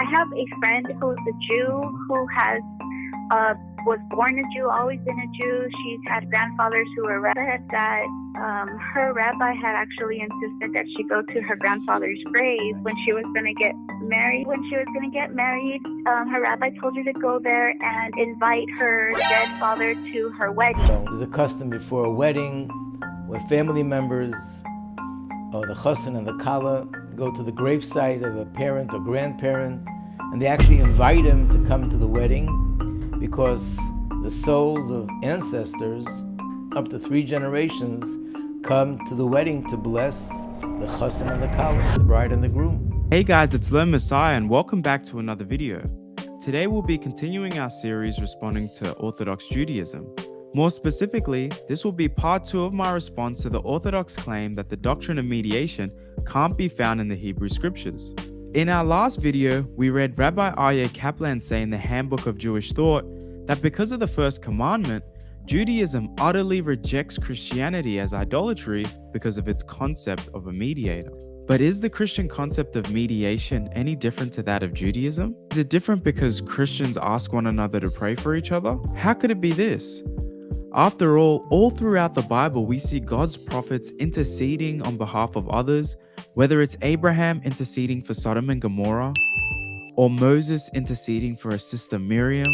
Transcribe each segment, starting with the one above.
I have a friend who's a Jew who has was born a Jew, always been a Jew. She's had grandfathers who were Rebbe. That her rabbi had actually insisted that she go to her grandfather's grave when she was going to get married. When she was going to get married, her rabbi told her to go there and invite her dead father to her wedding. There's a custom before a wedding where family members, or the chassan and the kala, go to the gravesite of a parent or grandparent, and they actually invite him to come to the wedding, because the souls of ancestors, up to 3 generations, come to the wedding to bless the chassan and the kala, the bride and the groom. Hey guys, it's Learn Messiah and welcome back to another video. Today we'll be continuing our series responding to Orthodox Judaism. More specifically, this will be part 2 of my response to the Orthodox claim that the doctrine of mediation can't be found in the Hebrew scriptures. In our last video, we read Rabbi Aryeh Kaplan say in the Handbook of Jewish Thought that because of the first commandment, Judaism utterly rejects Christianity as idolatry because of its concept of a mediator. But is the Christian concept of mediation any different to that of Judaism? Is it different because Christians ask one another to pray for each other? How could it be this? After all throughout the Bible, we see God's prophets interceding on behalf of others, whether it's Abraham interceding for Sodom and Gomorrah, or Moses interceding for his sister Miriam,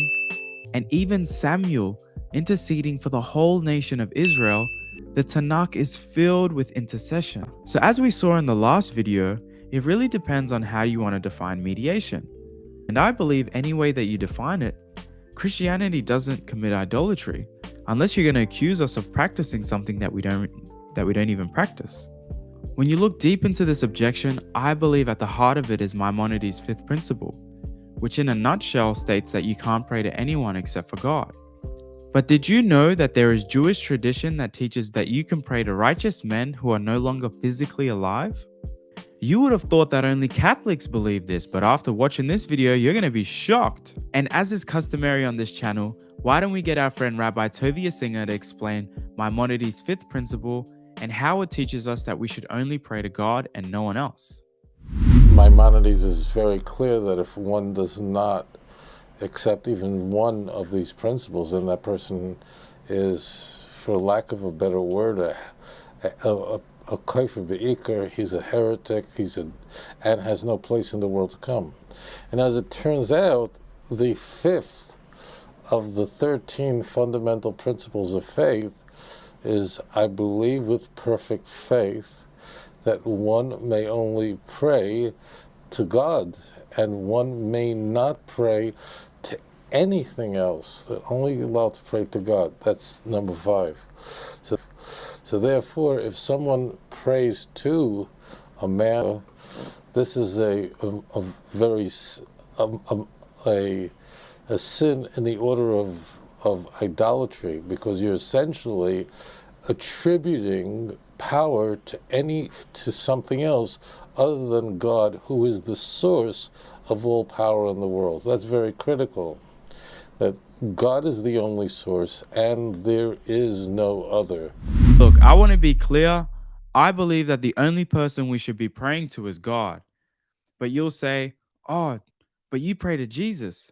and even Samuel interceding for the whole nation of Israel. The TeNaCh is filled with intercession. So as we saw in the last video, it really depends on how you want to define mediation. And I believe any way that you define it, Christianity doesn't commit idolatry, unless you're going to accuse us of practicing something that we don't even practice. When you look deep into this objection, I believe at the heart of it is Maimonides' 5th principle, which in a nutshell states that you can't pray to anyone except for God. But did you know that there is Jewish tradition that teaches that you can pray to righteous men who are no longer physically alive? You would have thought that only Catholics believe this, but after watching this video, you're going to be shocked. And as is customary on this channel, why don't we get our friend Rabbi Tovia Singer to explain Maimonides' 5th principle and how it teaches us that we should only pray to God and no one else. Maimonides is very clear that if one does not accept even one of these principles, then that person is, for lack of a better word, a kafir be'ikr, he's a heretic, and has no place in the world to come. And as it turns out, the 5th of the 13 fundamental principles of faith is, I believe with perfect faith, that one may only pray to God, and one may not pray to anything else, that only allowed to pray to God. That's number 5. So therefore, if someone prays to a man, this is a sin in the order of idolatry, because you're essentially attributing power to something else other than God, who is the source of all power in the world. That's very critical, that God is the only source and there is no other. Look, I want to be clear. I believe that the only person we should be praying to is God. But you'll say, oh, but you pray to Jesus.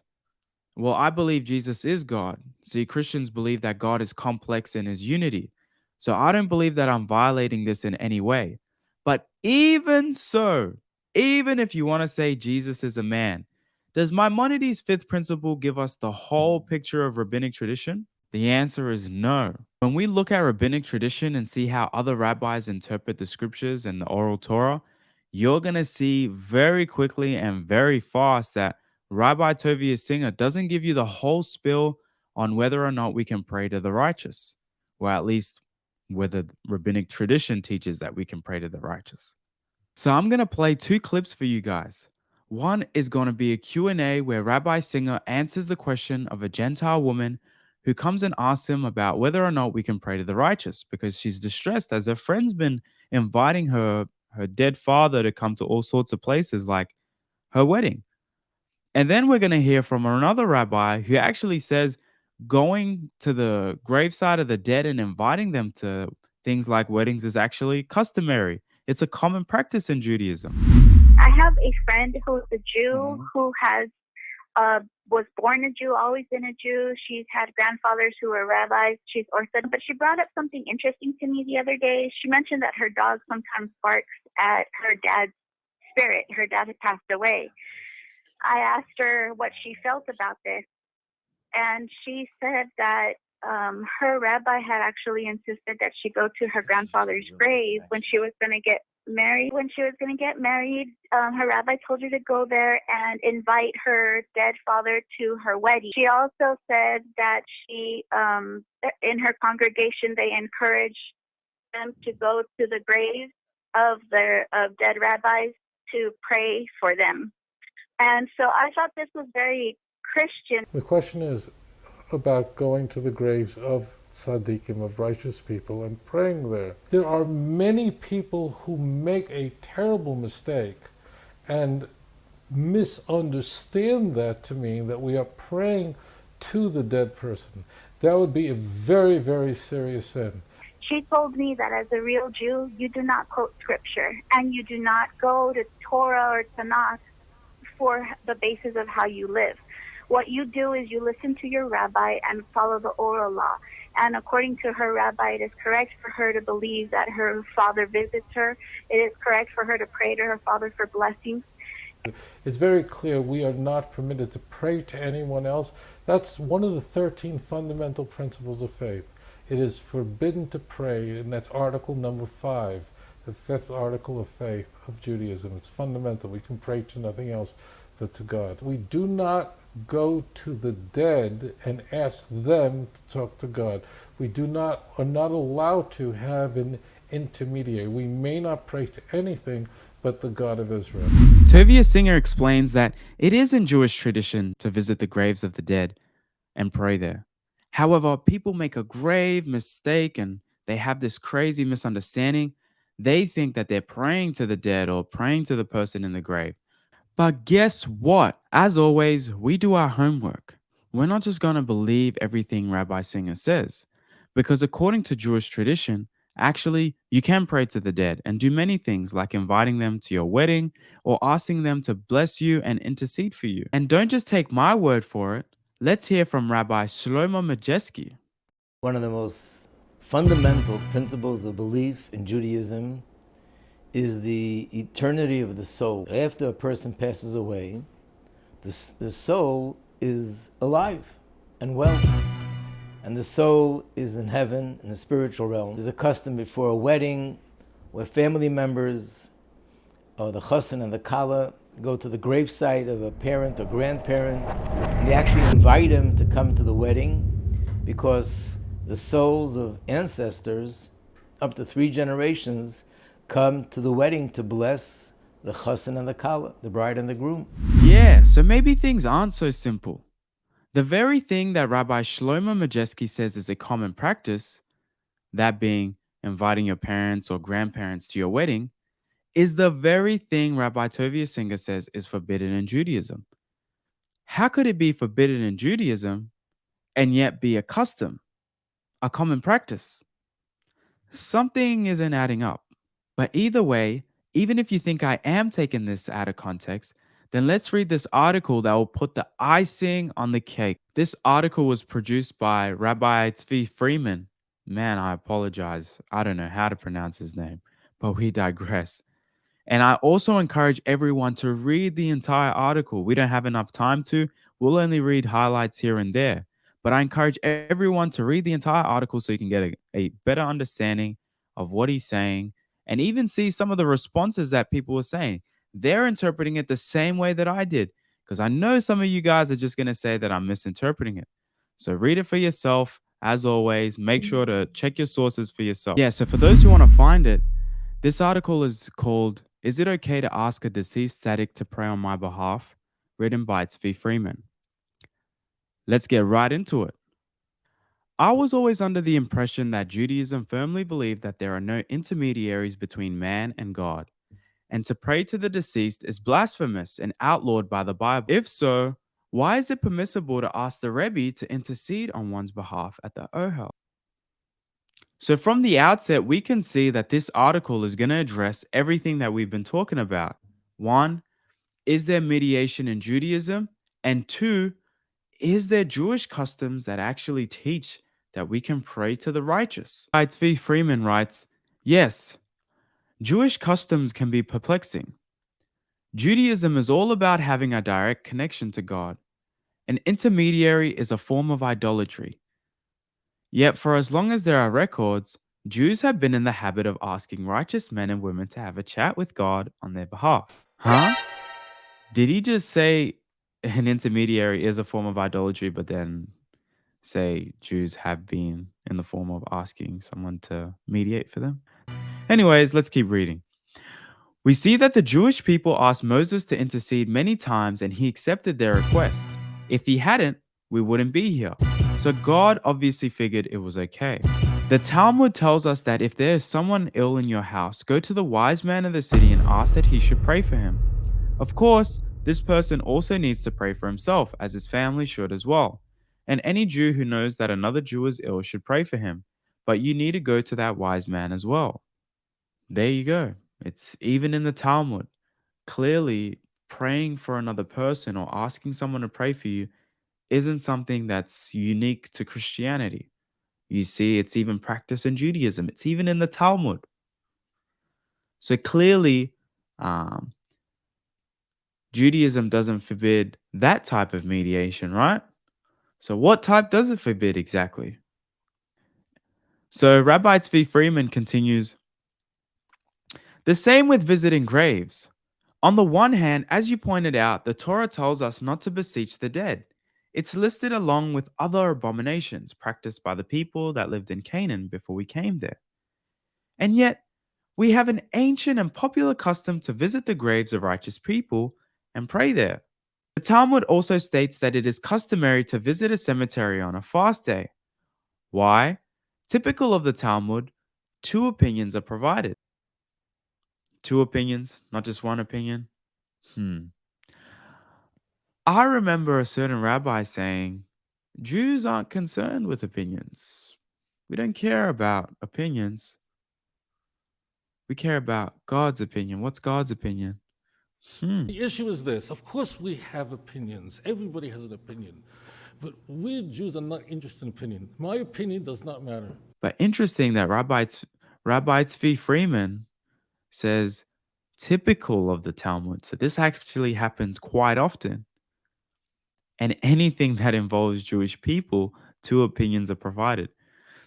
Well, I believe Jesus is God. See, Christians believe that God is complex in his unity. So I don't believe that I'm violating this in any way. But even so, even if you want to say Jesus is a man, does Maimonides' 5th principle give us the whole picture of rabbinic tradition? The answer is no. When we look at rabbinic tradition and see how other rabbis interpret the scriptures and the oral Torah, you're going to see very quickly and very fast that Rabbi Tovia Singer doesn't give you the whole spiel on whether or not we can pray to the righteous, or at least whether rabbinic tradition teaches that we can pray to the righteous. So I'm going to play 2 clips for you guys. One is going to be a Q&A where Rabbi Singer answers the question of a Gentile woman who comes and asks him about whether or not we can pray to the righteous, because she's distressed as her friend's been inviting her dead father to come to all sorts of places like her wedding. And then we're going to hear from another rabbi who actually says going to the graveside of the dead and inviting them to things like weddings is actually customary. It's a common practice in Judaism. I have a friend who's a Jew who has was born a Jew, always been a Jew. She's had grandfathers who were rabbis. She's Orthodox. But she brought up something interesting to me the other day. She mentioned that her dog sometimes barks at her dad's spirit. Her dad had passed away. I asked her what she felt about this, and she said that her rabbi had actually insisted that she go to her grandfather's grave when she was going to get married. When she was going to get married, her rabbi told her to go there and invite her dead father to her wedding. She also said that she, in her congregation, they encouraged them to go to the graves of dead rabbis to pray for them. And so I thought this was very Christian. The question is about going to the graves of tzaddikim, of righteous people, and praying there. There are many people who make a terrible mistake and misunderstand that to mean that we are praying to the dead person. That would be a very, very serious sin. She told me that as a real Jew, you do not quote scripture, and you do not go to Torah or TeNaCh for the basis of how you live. What you do is you listen to your rabbi and follow the oral law. And according to her rabbi, it is correct for her to believe that her father visits her. It is correct for her to pray to her father for blessings. It's very clear we are not permitted to pray to anyone else. That's one of the 13 fundamental principles of faith. It is forbidden to pray, and that's article number 5, the 5th article of faith of Judaism. It's fundamental. We can pray to nothing else but to God. We do not go to the dead and ask them to talk to God. We are not allowed to have an intermediary. We may not pray to anything but the God of Israel. Tovia Singer explains that it is in Jewish tradition to visit the graves of the dead and pray there. However, people make a grave mistake and they have this crazy misunderstanding. They think that they're praying to the dead or praying to the person in the grave. But guess what? As always, we do our homework. We're not just going to believe everything Rabbi Singer says, because according to Jewish tradition, actually, you can pray to the dead and do many things like inviting them to your wedding or asking them to bless you and intercede for you. And don't just take my word for it. Let's hear from Rabbi Shloma Majeski. One of the most fundamental principles of belief in Judaism is the eternity of the soul. After a person passes away, the soul is alive and well. And the soul is in heaven, in the spiritual realm. There's a custom before a wedding where family members, or the chassan and the kala, go to the gravesite of a parent or grandparent, and they actually invite him to come to the wedding because the souls of ancestors, up to 3 generations, come to the wedding to bless the chassan and the kala, the bride and the groom. Yeah, so maybe things aren't so simple. The very thing that Rabbi Shloma Majeski says is a common practice, that being inviting your parents or grandparents to your wedding, is the very thing Rabbi Tovia Singer says is forbidden in Judaism. How could it be forbidden in Judaism and yet be a custom, a common practice? Something isn't adding up. But either way, even if you think I am taking this out of context, then let's read this article that will put the icing on the cake. This article was produced by Rabbi Tzvi Freeman. Man, I apologize. I don't know how to pronounce his name, but we digress. And I also encourage everyone to read the entire article. We don't have enough time to. We'll only read highlights here and there. But I encourage everyone to read the entire article so you can get a better understanding of what he's saying and even see some of the responses that people were saying. They're interpreting it the same way that I did, because I know some of you guys are just going to say that I'm misinterpreting it. So read it for yourself. As always, make sure to check your sources for yourself. Yeah, so for those who want to find it, this article is called, "Is It Okay to Ask a Deceased Tzaddik to Pray on My Behalf?" written by Tzvi Freeman. Let's get right into it. I was always under the impression that Judaism firmly believed that there are no intermediaries between man and God, and to pray to the deceased is blasphemous and outlawed by the Bible. If so, why is it permissible to ask the Rebbe to intercede on one's behalf at the Ohel? So from the outset, we can see that this article is going to address everything that we've been talking about. One, is there mediation in Judaism? And two, is there Jewish customs that actually teach that we can pray to the righteous? Rabbi Tzvi Freeman writes, yes, Jewish customs can be perplexing. Judaism is all about having a direct connection to God. An intermediary is a form of idolatry. Yet for as long as there are records, Jews have been in the habit of asking righteous men and women to have a chat with God on their behalf. Huh? Did he just say an intermediary is a form of idolatry, but then say Jews have been in the form of asking someone to mediate for them? Anyways, let's keep reading. We see that the Jewish people asked Moses to intercede many times and he accepted their request. If he hadn't, we wouldn't be here. So God obviously figured it was okay. The Talmud tells us that if there is someone ill in your house, go to the wise man of the city and ask that he should pray for him. Of course, this person also needs to pray for himself, as his family should as well. And any Jew who knows that another Jew is ill should pray for him. But you need to go to that wise man as well. There you go. It's even in the Talmud. Clearly, praying for another person or asking someone to pray for you isn't something that's unique to Christianity. You see, it's even practiced in Judaism. It's even in the Talmud. So clearly, Judaism doesn't forbid that type of mediation, right? So what type does it forbid exactly? So Rabbi Tzvi Freeman continues, the same with visiting graves. On the one hand, as you pointed out, the Torah tells us not to beseech the dead. It's listed along with other abominations practiced by the people that lived in Canaan before we came there. And yet, we have an ancient and popular custom to visit the graves of righteous people and pray there. The Talmud also states that it is customary to visit a cemetery on a fast day. Why? Typical of the Talmud, two opinions are provided. Two opinions, not just one opinion. I remember a certain rabbi saying, Jews aren't concerned with opinions. We don't care about opinions. We care about God's opinion. What's God's opinion? The issue is this. Of course we have opinions. Everybody has an opinion. But we Jews are not interested in opinion. My opinion does not matter. But interesting that Rabbi Tzvi Freeman says typical of the Talmud. So this actually happens quite often. And anything that involves Jewish people, two opinions are provided.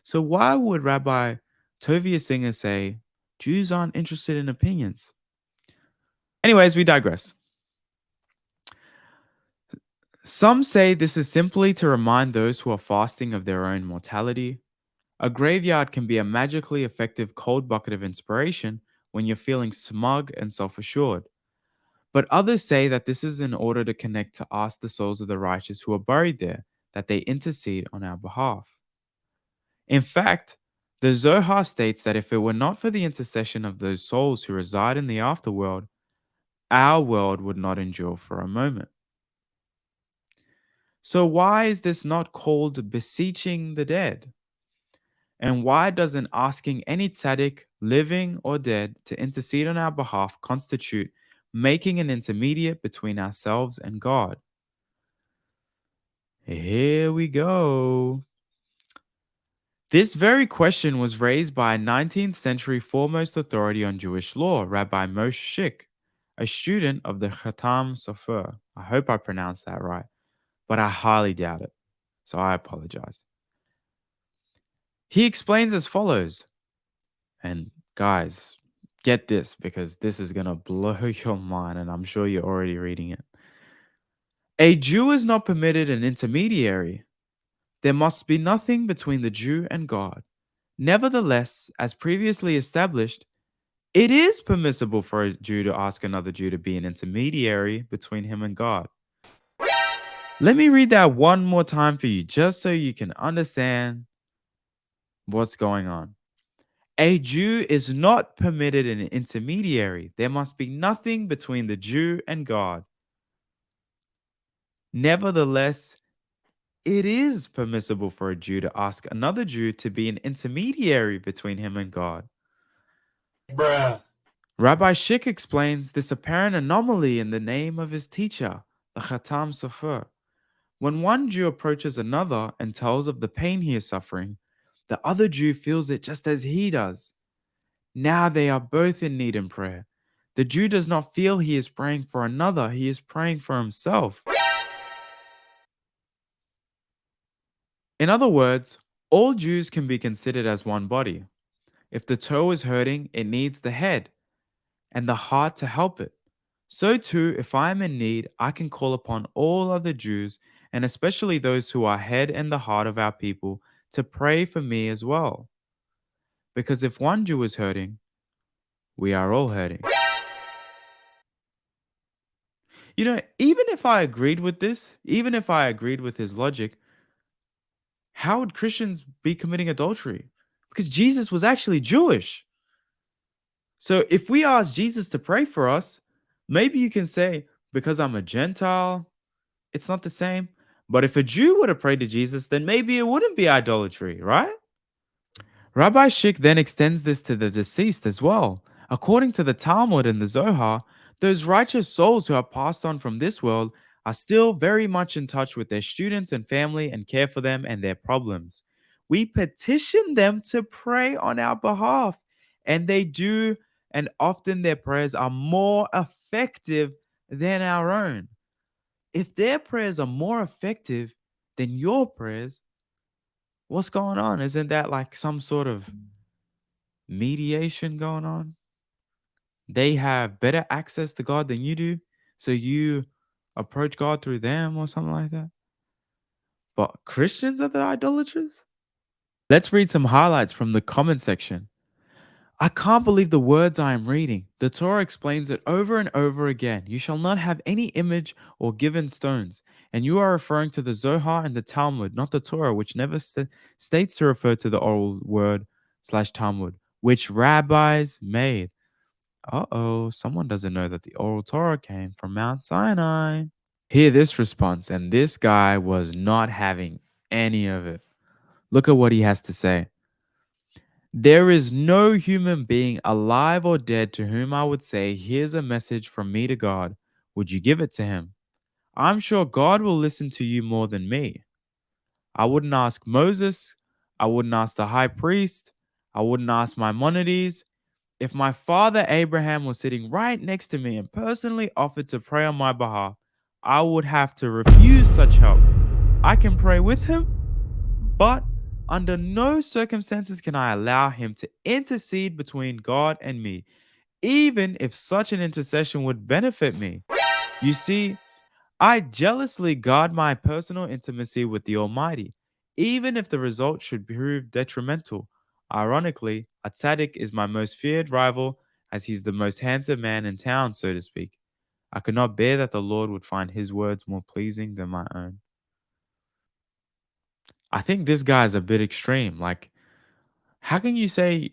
So why would Rabbi Tovia Singer say Jews aren't interested in opinions? Anyways, we digress. Some say this is simply to remind those who are fasting of their own mortality. A graveyard can be a magically effective cold bucket of inspiration when you're feeling smug and self-assured. But others say that this is in order to connect to ask the souls of the righteous who are buried there, that they intercede on our behalf. In fact, the Zohar states that if it were not for the intercession of those souls who reside in the afterworld, our world would not endure for a moment. So why is this not called beseeching the dead? And why doesn't asking any tzaddik, living or dead, to intercede on our behalf constitute making an intermediate between ourselves and God? Here we go. This very question was raised by a 19th century foremost authority on Jewish law, Rabbi Moshe Schick, a student of the Chatam Sofer. I hope I pronounced that right, but I highly doubt it, so I apologize. He explains as follows, and guys, get this because this is going to blow your mind, and I'm sure you're already reading it. A Jew is not permitted an intermediary. There must be nothing between the Jew and God. Nevertheless, as previously established, it is permissible for a Jew to ask another Jew to be an intermediary between him and God. Let me read that one more time for you, just so you can understand what's going on. A Jew is not permitted an intermediary. There must be nothing between the Jew and God. Nevertheless, it is permissible for a Jew to ask another Jew to be an intermediary between him and God. Bruh. Rabbi Schick explains this apparent anomaly in the name of his teacher, the Khatam Sofer. When one Jew approaches another and tells of the pain he is suffering, the other Jew feels it just as he does. Now they are both in need in prayer. The Jew does not feel he is praying for another, he is praying for himself. In other words, all Jews can be considered as one body. If the toe is hurting, it needs the head and the heart to help it. So too, if I am in need, I can call upon all other Jews, and especially those who are head and the heart of our people, to pray for me as well. Because if one Jew is hurting, we are all hurting. You know, even if I agreed with this, even if I agreed with his logic, how would Christians be committing adultery? Because Jesus was actually Jewish. So if we ask Jesus to pray for us, maybe you can say, because I'm a Gentile, it's not the same. But if a Jew would have prayed to Jesus, then maybe it wouldn't be idolatry, right? Rabbi Schick then extends this to the deceased as well. According to the Talmud and the Zohar, those righteous souls who are passed on from this world are still very much in touch with their students and family and care for them and their problems. We petition them to pray on our behalf, and they do, and often their prayers are more effective than our own. If their prayers are more effective than your prayers, what's going on? Isn't that like some sort of mediation going on? They have better access to God than you do, so you approach God through them or something like that. But Christians are the idolaters? Let's read some highlights from the comment section. I can't believe the words I am reading. The Torah explains it over and over again. You shall not have any image or given stones. And you are referring to the Zohar and the Talmud, not the Torah, which never states to refer to the oral word / Talmud, which rabbis made. Uh-oh, someone doesn't know that the oral Torah came from Mount Sinai. Hear this response, and this guy was not having any of it. Look at what he has to say. There is no human being alive or dead to whom I would say, here's a message from me to God. Would you give it to him? I'm sure God will listen to you more than me. I wouldn't ask Moses. I wouldn't ask the high priest. I wouldn't ask Maimonides. If my father Abraham was sitting right next to me and personally offered to pray on my behalf, I would have to refuse such help. I can pray with him, but under no circumstances can I allow him to intercede between God and me, even if such an intercession would benefit me. You see, I jealously guard my personal intimacy with the Almighty, even if the result should prove detrimental. Ironically, a tzaddik is my most feared rival, as he's the most handsome man in town, so to speak. I could not bear that the Lord would find his words more pleasing than my own. I think this guy is a bit extreme. Like, how can you say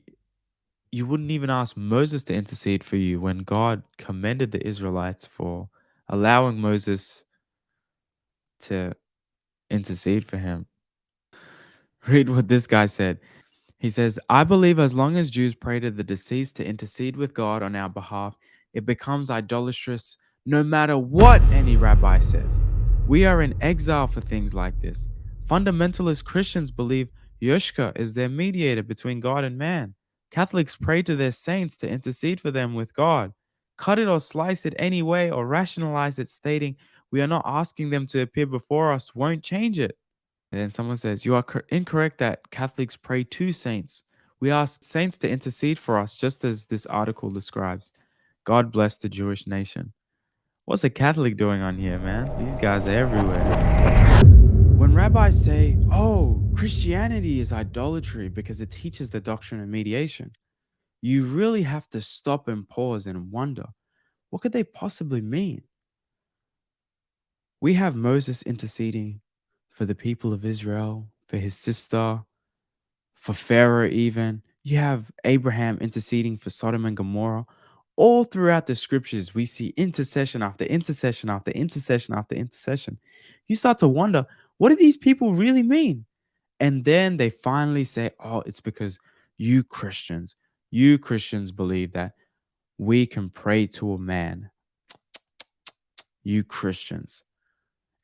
you wouldn't even ask Moses to intercede for you when God commended the Israelites for allowing Moses to intercede for him? Read what this guy said. He says, I believe as long as Jews pray to the deceased to intercede with God on our behalf, it becomes idolatrous no matter what any rabbi says. We are in exile for things like this. Fundamentalist Christians believe Yoshka is their mediator between God and man. Catholics pray to their saints to intercede for them with God. Cut it or slice it any way or rationalize it, stating we are not asking them to appear before us won't change it. And then someone says, you are incorrect that Catholics pray to saints. We ask saints to intercede for us, just as this article describes. God bless the Jewish nation. What's a Catholic doing on here, man? These guys are everywhere. When rabbis say, oh, Christianity is idolatry because it teaches the doctrine of mediation, you really have to stop and pause and wonder, what could they possibly mean? We have Moses interceding for the people of Israel, for his sister, for Pharaoh even. You have Abraham interceding for Sodom and Gomorrah. All throughout the scriptures, we see intercession after intercession after intercession after intercession. You start to wonder, what do these people really mean? And then they finally say, oh, it's because you Christians believe that we can pray to a man. You Christians.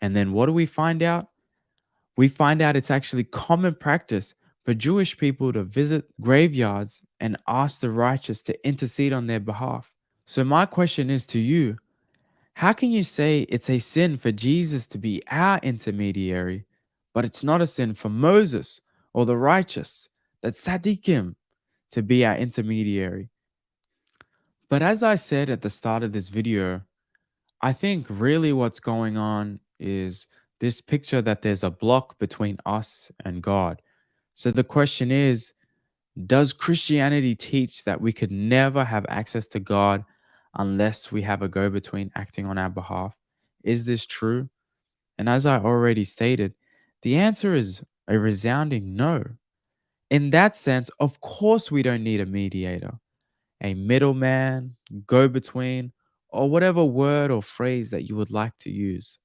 And then what do we find out? We find out it's actually common practice for Jewish people to visit graveyards and ask the righteous to intercede on their behalf. So my question is to you, how can you say it's a sin for Jesus to be our intermediary, but it's not a sin for Moses or the righteous, the tzaddikim, to be our intermediary? But as I said at the start of this video, I think really what's going on is this picture that there's a block between us and God. So the question is, does Christianity teach that we could never have access to God unless we have a go-between acting on our behalf? Is this true? And as I already stated, the answer is a resounding no. In that sense, of course we don't need a mediator, a middleman, go-between, or whatever word or phrase that you would like to use.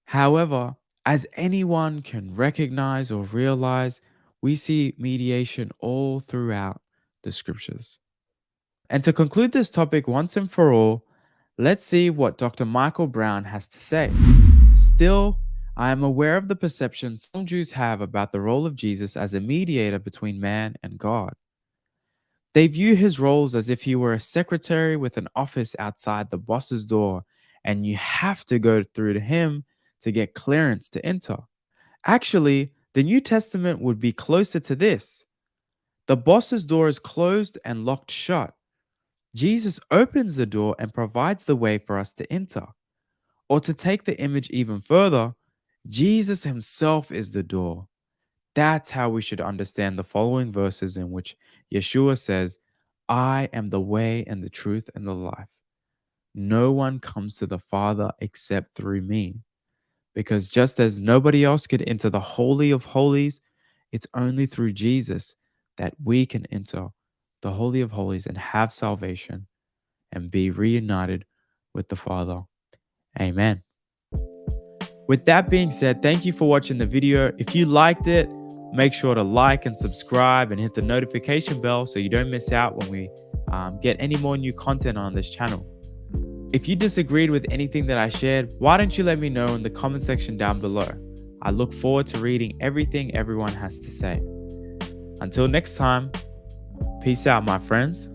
However, as anyone can recognize or realize, we see mediation all throughout the scriptures. And to conclude this topic once and for all, let's see what Dr. Michael Brown has to say. Still, I am aware of the perception some Jews have about the role of Jesus as a mediator between man and God. They view his roles as if he were a secretary with an office outside the boss's door, and you have to go through to him to get clearance to enter. Actually, the New Testament would be closer to this. The boss's door is closed and locked shut. Jesus opens the door and provides the way for us to enter. Or to take the image even further, Jesus himself is the door. That's how we should understand the following verses in which Yeshua says, I am the way and the truth and the life. No one comes to the Father except through me. Because just as nobody else could enter the Holy of Holies, it's only through Jesus that we can enter the Holy of Holies and have salvation and be reunited with the Father. Amen. With that being said, thank you for watching the video. If you liked it, make sure to like and subscribe and hit the notification bell so you don't miss out when we get any more new content on this channel. If you disagreed with anything that I shared, why don't you let me know in the comment section down below? I look forward to reading everything everyone has to say. Until next time, peace out, my friends.